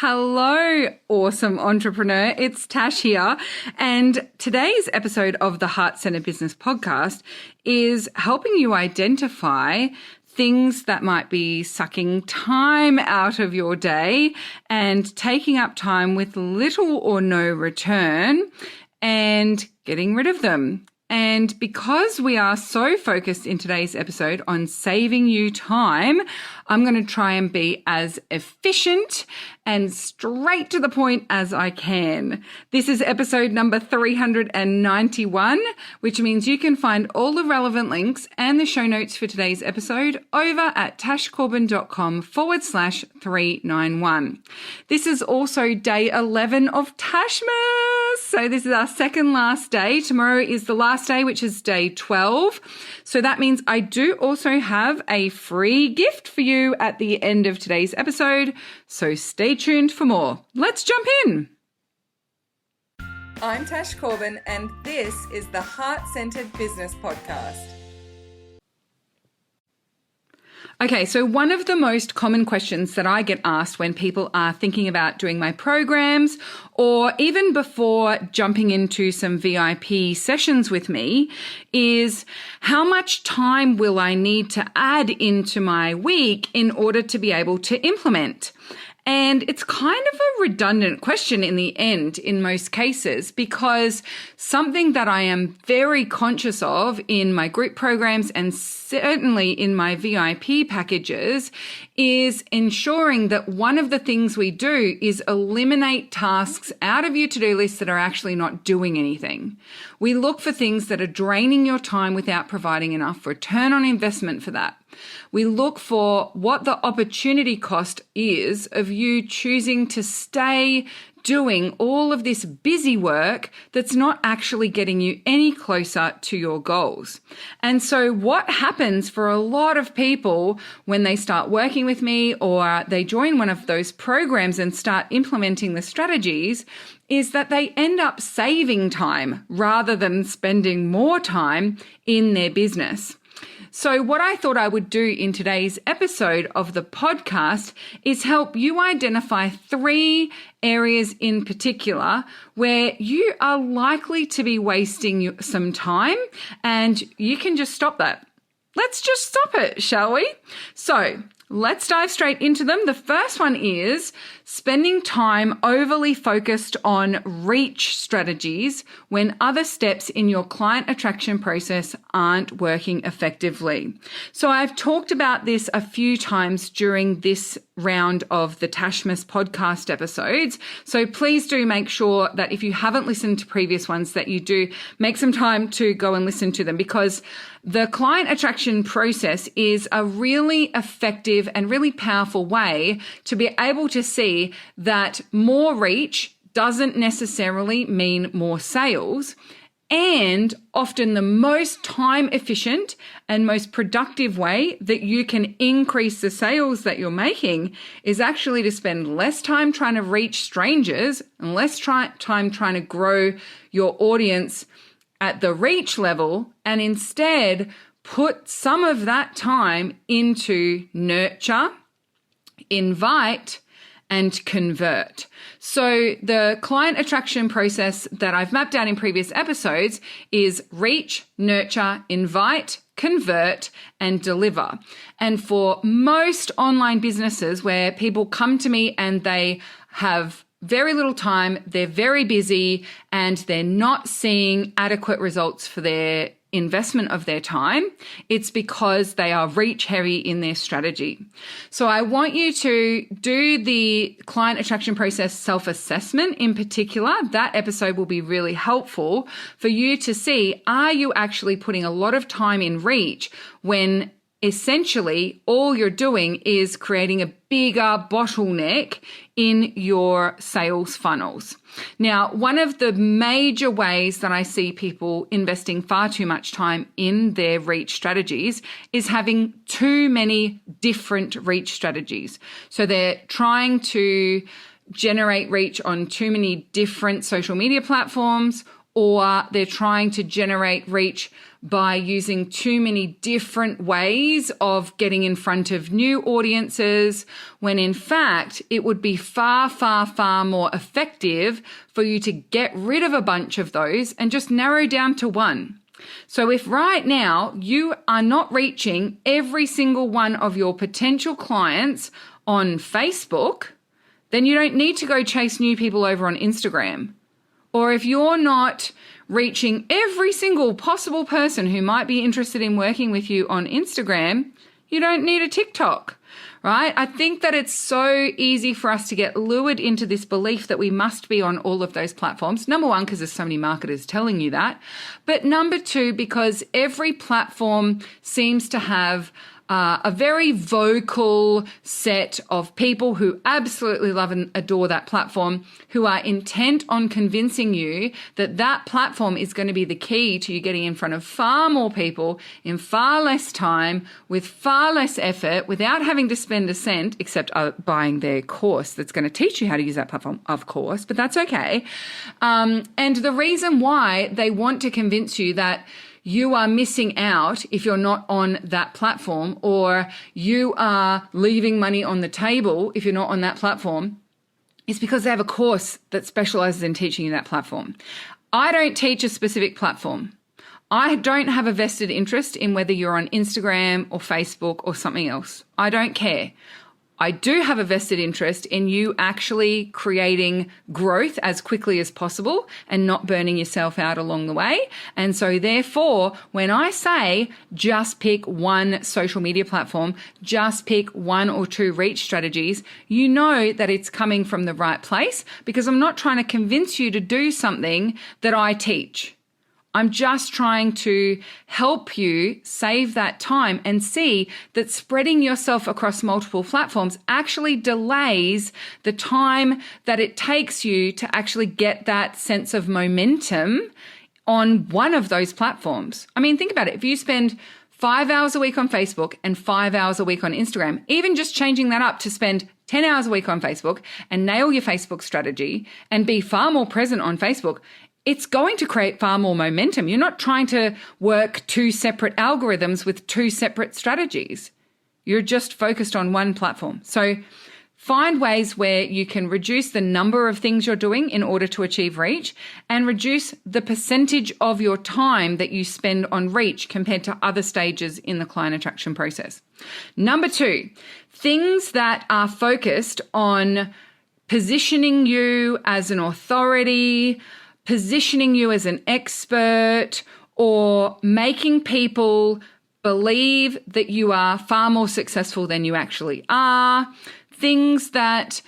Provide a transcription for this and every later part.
Hello, awesome entrepreneur. It's Tash here. And today's episode of the Heart Centered Business Podcast is helping you identify things that might be sucking time out of your day and taking up time with little or no return and getting rid of them. And because we are so focused in today's episode on saving you time, I'm going to try and be as efficient and straight to the point as I can. This is episode number 391, which means you can find all the relevant links and the show notes for today's episode over at tashcorbin.com/391. This is also day 11 of Tashmas. So this is our second last day. Tomorrow is the last day, which is day 12. So that means I do also have a free gift for you at the end of today's episode. So stay tuned for more. Let's jump in. I'm Tash Corbin, and this is the Heart Centered Business Podcast. Okay, so one of the most common questions that I get asked when people are thinking about doing my programs or even before jumping into some VIP sessions with me is how much time will I need to add into my week in order to be able to implement? And it's kind of a redundant question in the end, in most cases, because something that I am very conscious of in my group programs and certainly in my VIP packages is ensuring that one of the things we do is eliminate tasks out of your to-do list that are actually not doing anything. We look for things that are draining your time without providing enough return on investment for that. We look for what the opportunity cost is of you choosing to stay doing all of this busy work that's not actually getting you any closer to your goals. And so what happens for a lot of people when they start working with me or they join one of those programs and start implementing the strategies is that they end up saving time rather than spending more time in their business. So what I thought I would do in today's episode of the podcast is help you identify 3 areas in particular where you are likely to be wasting some time, and you can just stop that. Let's just stop it, shall we? So let's dive straight into them. The first one is spending time overly focused on reach strategies when other steps in your client attraction process aren't working effectively. So I've talked about this a few times during this round of the Tashmas podcast episodes. So please do make sure that if you haven't listened to previous ones, that you do make some time to go and listen to them, because the client attraction process is a really effective and really powerful way to be able to see that more reach doesn't necessarily mean more sales. And often the most time efficient and most productive way that you can increase the sales that you're making is actually to spend less time trying to reach strangers and less time trying to grow your audience at the reach level, and instead put some of that time into nurture, invite, and convert. So the client attraction process that I've mapped out in previous episodes is reach, nurture, invite, convert, and deliver. And for most online businesses where people come to me and they have very little time, they're very busy, and they're not seeing adequate results for their investment of their time, it's because they are reach heavy in their strategy. So I want you to do the client attraction process self-assessment in particular. That episode will be really helpful for you to see, are you actually putting a lot of time in reach when essentially all you're doing is creating a bigger bottleneck in your sales funnels. Now, one of the major ways that I see people investing far too much time in their reach strategies is having too many different reach strategies. So they're trying to generate reach on too many different social media platforms, or they're trying to generate reach by using too many different ways of getting in front of new audiences, when in fact it would be far, far, far more effective for you to get rid of a bunch of those and just narrow down to one. So if right now you are not reaching every single one of your potential clients on Facebook, then you don't need to go chase new people over on Instagram. Or if you're not reaching every single possible person who might be interested in working with you on Instagram, you don't need a TikTok, right? I think that it's so easy for us to get lured into this belief that we must be on all of those platforms. Number one, because there's so many marketers telling you that. But number two, because every platform seems to have a very vocal set of people who absolutely love and adore that platform, who are intent on convincing you that that platform is going to be the key to you getting in front of far more people in far less time, with far less effort, without having to spend a cent, except buying their course that's going to teach you how to use that platform, of course, but that's okay. And the reason why they want to convince you that you are missing out if you're not on that platform, or you are leaving money on the table if you're not on that platform, is because they have a course that specializes in teaching you that platform. I don't teach a specific platform. I don't have a vested interest in whether you're on Instagram or Facebook or something else. I don't care. I do have a vested interest in you actually creating growth as quickly as possible and not burning yourself out along the way. And so therefore, when I say just pick one social media platform, just pick one or two reach strategies, you know that it's coming from the right place, because I'm not trying to convince you to do something that I teach. I'm just trying to help you save that time and see that spreading yourself across multiple platforms actually delays the time that it takes you to actually get that sense of momentum on one of those platforms. I mean, think about it. If you spend 5 hours a week on Facebook and 5 hours a week on Instagram, even just changing that up to spend 10 hours a week on Facebook and nail your Facebook strategy and be far more present on Facebook, it's going to create far more momentum. You're not trying to work two separate algorithms with two separate strategies. You're just focused on one platform. So find ways where you can reduce the number of things you're doing in order to achieve reach, and reduce the percentage of your time that you spend on reach compared to other stages in the client attraction process. Number two, things that are focused on positioning you as an authority, positioning you as an expert, or making people believe that you are far more successful than you actually are. Things that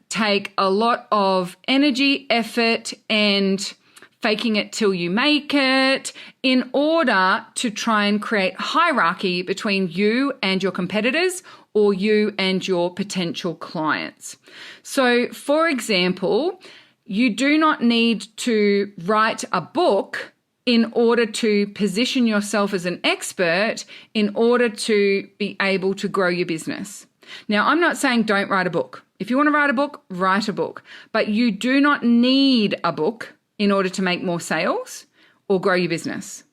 take a lot of energy, effort, and faking it till you make it in order to try and create hierarchy between you and your competitors, or you and your potential clients. So, for example, you do not need to write a book in order to position yourself as an expert in order to be able to grow your business. Now, I'm not saying don't write a book. If you want to write a book, write a book. But you do not need a book in order to make more sales or grow your business.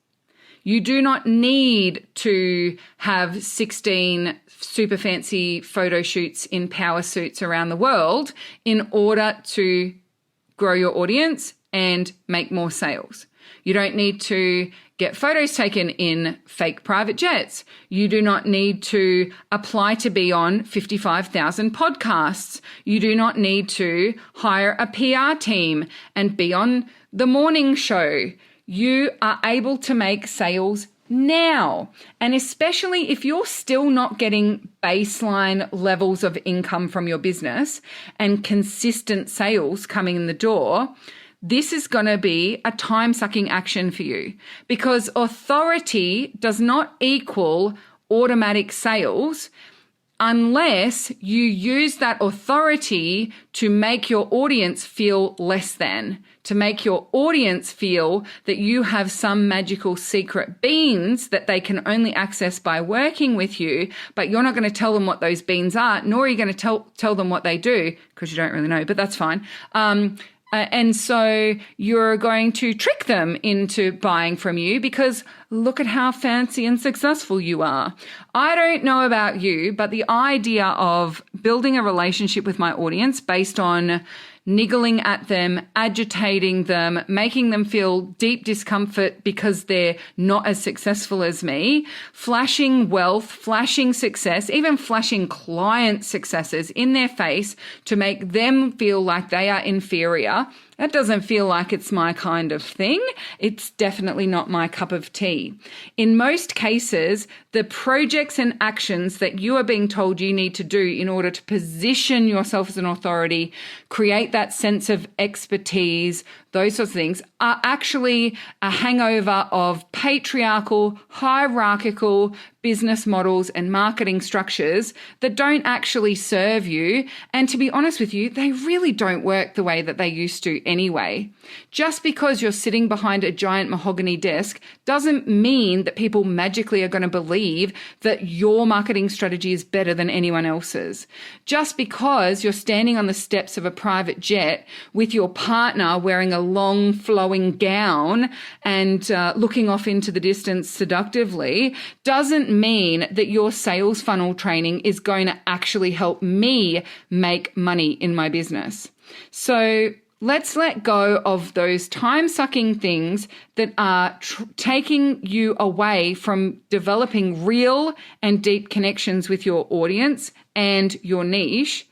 You do not need to have 16 super fancy photo shoots in power suits around the world in order to grow your audience and make more sales. You don't need to get photos taken in fake private jets. You do not need to apply to be on 55,000 podcasts. You do not need to hire a PR team and be on the morning show. You are able to make sales now. And especially if you're still not getting baseline levels of income from your business and consistent sales coming in the door, this is going to be a time-sucking action for you, because authority does not equal automatic sales unless you use that authority to make your audience feel less than, to make your audience feel that you have some magical secret beans that they can only access by working with you, but you're not going to tell them what those beans are, nor are you going to tell them what they do, because you don't really know, but that's fine. And so you're going to trick them into buying from you because look at how fancy and successful you are. I don't know about you, but the idea of building a relationship with my audience based on niggling at them, agitating them, making them feel deep discomfort because they're not as successful as me, flashing wealth, flashing success, even flashing client successes in their face to make them feel like they are inferior. That doesn't feel like it's my kind of thing. It's definitely not my cup of tea. In most cases, the projects and actions that you are being told you need to do in order to position yourself as an authority, create that sense of expertise, those sorts of things, are actually a hangover of patriarchal, hierarchical business models and marketing structures that don't actually serve you. And to be honest with you, they really don't work the way that they used to anyway. Just because you're sitting behind a giant mahogany desk doesn't mean that people magically are going to believe that your marketing strategy is better than anyone else's. Just because you're standing on the steps of a private jet with your partner wearing a long flowing gown and looking off into the distance seductively doesn't mean that your sales funnel training is going to actually help me make money in my business. So let's let go of those time-sucking things that are taking you away from developing real and deep connections with your audience and your niche.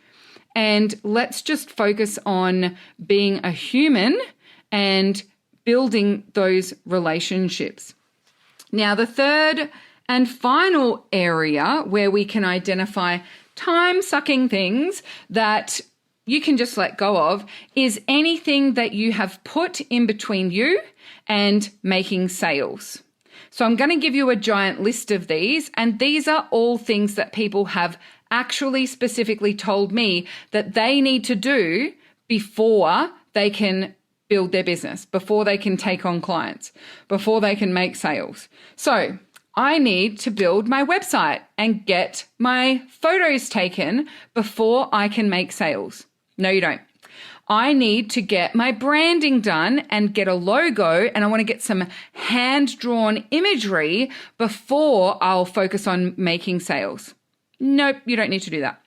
And let's just focus on being a human and building those relationships. Now, the third and final area where we can identify time-sucking things that you can just let go of is anything that you have put in between you and making sales. So I'm going to give you a giant list of these, and these are all things that people have actually specifically told me that they need to do before they can build their business, before they can take on clients, before they can make sales. So I need to build my website and get my photos taken before I can make sales. No, you don't. I need to get my branding done and get a logo, and I want to get some hand-drawn imagery before I'll focus on making sales. Nope, you don't need to do that.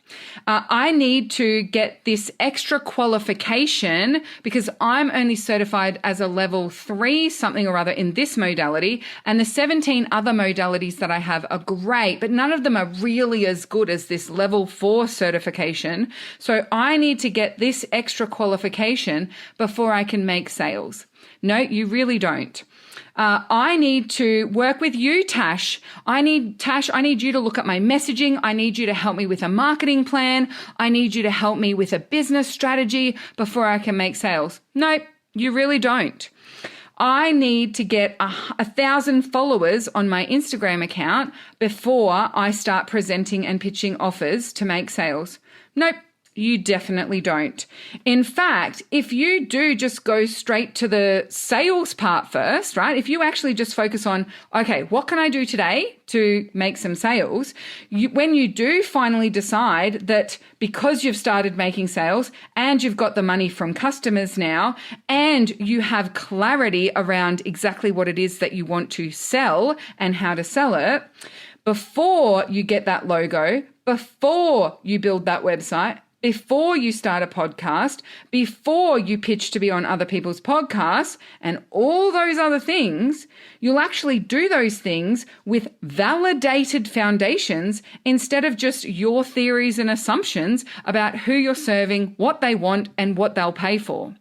I need to get this extra qualification because I'm only certified as a level 3 something or other in this modality, and the 17 other modalities that I have are great, but none of them are really as good as this level 4 certification. So I need to get this extra qualification before I can make sales. No, you really don't. I need to work with you, Tash. I need you to look at my messaging. I need you to help me with a marketing plan. I need you to help me with a business strategy before I can make sales. Nope, you really don't. I need to get 1,000 followers on my Instagram account before I start presenting and pitching offers to make sales. Nope. You definitely don't. In fact, if you do just go straight to the sales part first, right? If you actually just focus on, okay, what can I do today to make some sales? When you do finally decide that because you've started making sales and you've got the money from customers now and you have clarity around exactly what it is that you want to sell and how to sell it, before you get that logo, before you build that website, before you start a podcast, before you pitch to be on other people's podcasts and all those other things, you'll actually do those things with validated foundations instead of just your theories and assumptions about who you're serving, what they want, and what they'll pay for.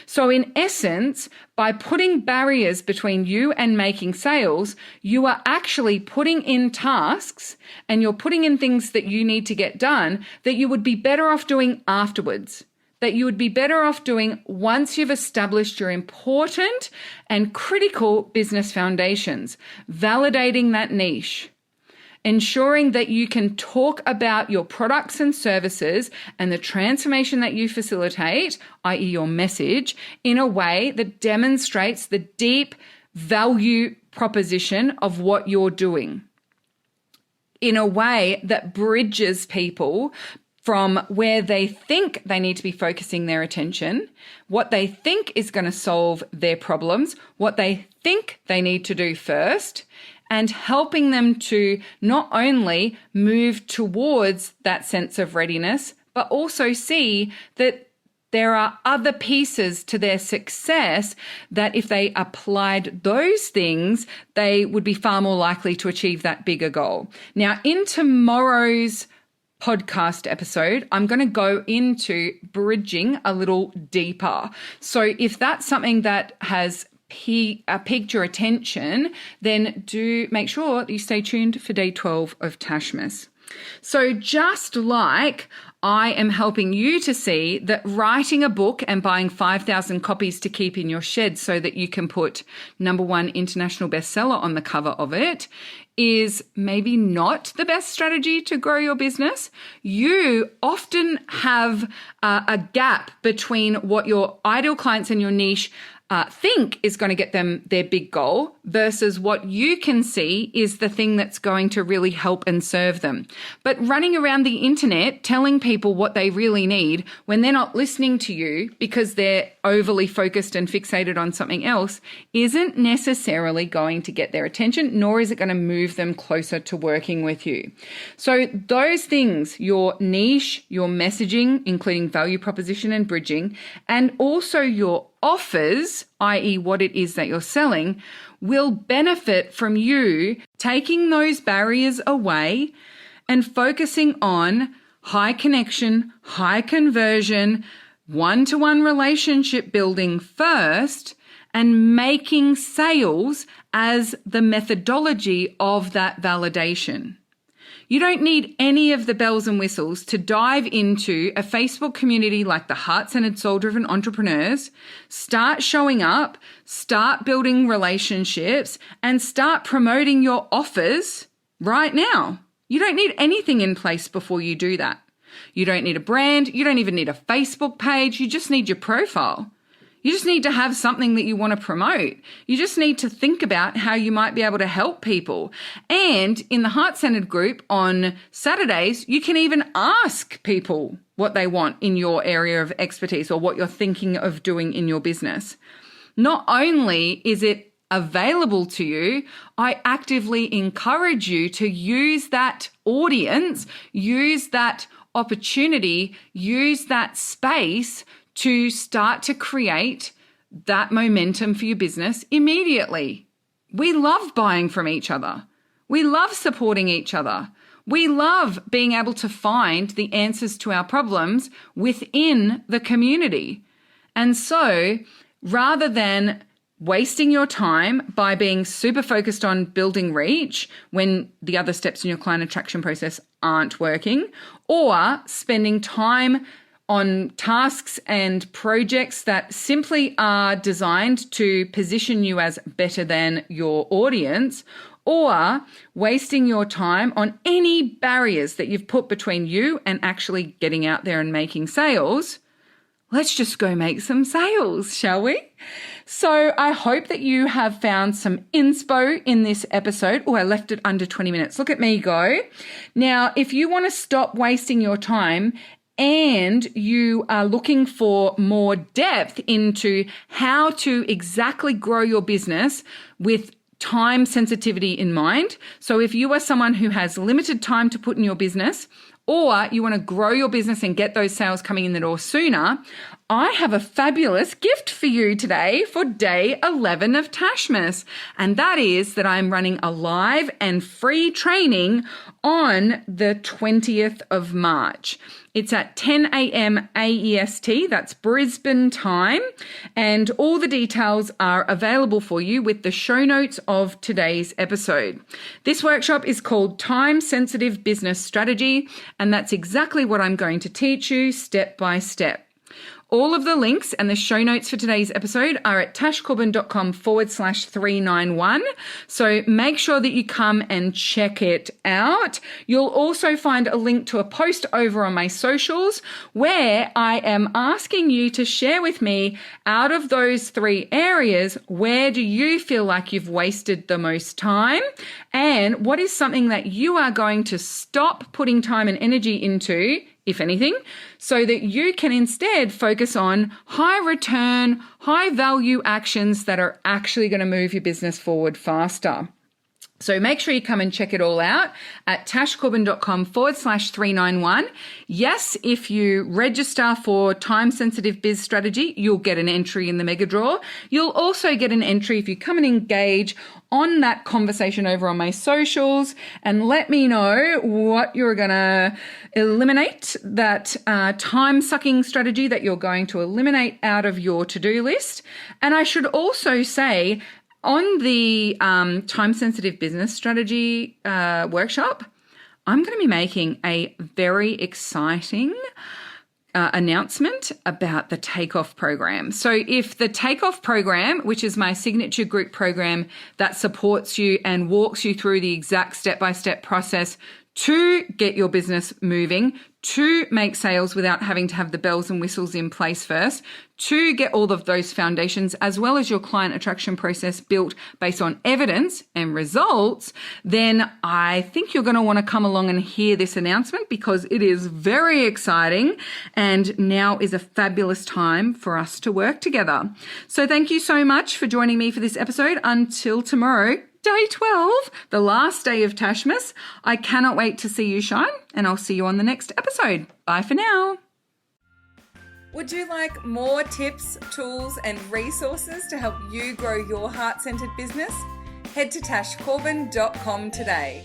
So in essence, by putting barriers between you and making sales, you are actually putting in tasks and you're putting in things that you need to get done that you would be better off doing afterwards, that you would be better off doing once you've established your important and critical business foundations, validating that niche, ensuring that you can talk about your products and services and the transformation that you facilitate, i.e. your message, in a way that demonstrates the deep value proposition of what you're doing, in a way that bridges people from where they think they need to be focusing their attention, what they think is going to solve their problems, what they think they need to do first, and helping them to not only move towards that sense of readiness, but also see that there are other pieces to their success that if they applied those things, they would be far more likely to achieve that bigger goal. Now, in tomorrow's podcast episode, I'm going to go into bridging a little deeper. So if that's something that has piqued your attention, then do make sure that you stay tuned for day 12 of Tashmas. So just like I am helping you to see that writing a book and buying 5,000 copies to keep in your shed so that you can put #1 international bestseller on the cover of it is maybe not the best strategy to grow your business. You often have a gap between what your ideal clients and your niche think is going to get them their big goal versus what you can see is the thing that's going to really help and serve them. But running around the internet telling people what they really need when they're not listening to you because they're overly focused and fixated on something else isn't necessarily going to get their attention, nor is it going to move them closer to working with you. So those things, your niche, your messaging, including value proposition and bridging, and also your offers, i.e. what it is that you're selling, will benefit from you taking those barriers away and focusing on high connection, high conversion, one-to-one relationship building first and making sales as the methodology of that validation. You don't need any of the bells and whistles to dive into a Facebook community like the Heart-Centered Soul-Driven Entrepreneurs, start showing up, start building relationships, and start promoting your offers right now. You don't need anything in place before you do that. You don't need a brand. You don't even need a Facebook page. You just need your profile. You just need to have something that you want to promote. You just need to think about how you might be able to help people. And in the Heart-Centered group on Saturdays, you can even ask people what they want in your area of expertise or what you're thinking of doing in your business. Not only is it available to you, I actively encourage you to use that audience, use that opportunity, use that space to start to create that momentum for your business immediately. We love buying from each other. We love supporting each other. We love being able to find the answers to our problems within the community. And so rather than wasting your time by being super focused on building reach when the other steps in your client attraction process aren't working, or spending time on tasks and projects that simply are designed to position you as better than your audience, or wasting your time on any barriers that you've put between you and actually getting out there and making sales, let's just go make some sales, shall we? So I hope that you have found some inspo in this episode. Oh, I left it under 20 minutes. Look at me go. Now, if you want to stop wasting your time and you are looking for more depth into how to exactly grow your business with time sensitivity in mind. So if you are someone who has limited time to put in your business, or you want to grow your business and get those sales coming in the door sooner, I have a fabulous gift for you today for day 11 of Tashmas. And that is that I'm running a live and free training on the 20th of March. It's at 10 a.m. AEST, that's Brisbane time, and all the details are available for you with the show notes of today's episode. This workshop is called Time Sensitive Business Strategy, and that's exactly what I'm going to teach you step by step. All of the links and the show notes for today's episode are at tashcorbin.com/391. So make sure that you come and check it out. You'll also find a link to a post over on my socials where I am asking you to share with me, out of those 3 areas, where do you feel like you've wasted the most time? And what is something that you are going to stop putting time and energy into if anything, so that you can instead focus on high return, high value actions that are actually going to move your business forward faster. So make sure you come and check it all out at tashcorbin.com/391. Yes, if you register for time-sensitive biz strategy, you'll get an entry in the mega draw. You'll also get an entry if you come and engage on that conversation over on my socials and let me know what you're going to eliminate, that time-sucking strategy that you're going to eliminate out of your to-do list. And I should also say, on the time-sensitive business strategy workshop, I'm going to be making a very exciting announcement about the Takeoff program. So if the Takeoff program, which is my signature group program that supports you and walks you through the exact step-by-step process to get your business moving, to make sales without having to have the bells and whistles in place first, to get all of those foundations as well as your client attraction process built based on evidence and results, then I think you're going to want to come along and hear this announcement because it is very exciting and now is a fabulous time for us to work together. So thank you so much for joining me for this episode. Until tomorrow, Day 12, the last day of Tashmas. I cannot wait to see you shine, and I'll see you on the next episode. Bye for now. Would you like more tips, tools, and resources to help you grow your heart-centered business? Head to tashcorbin.com today.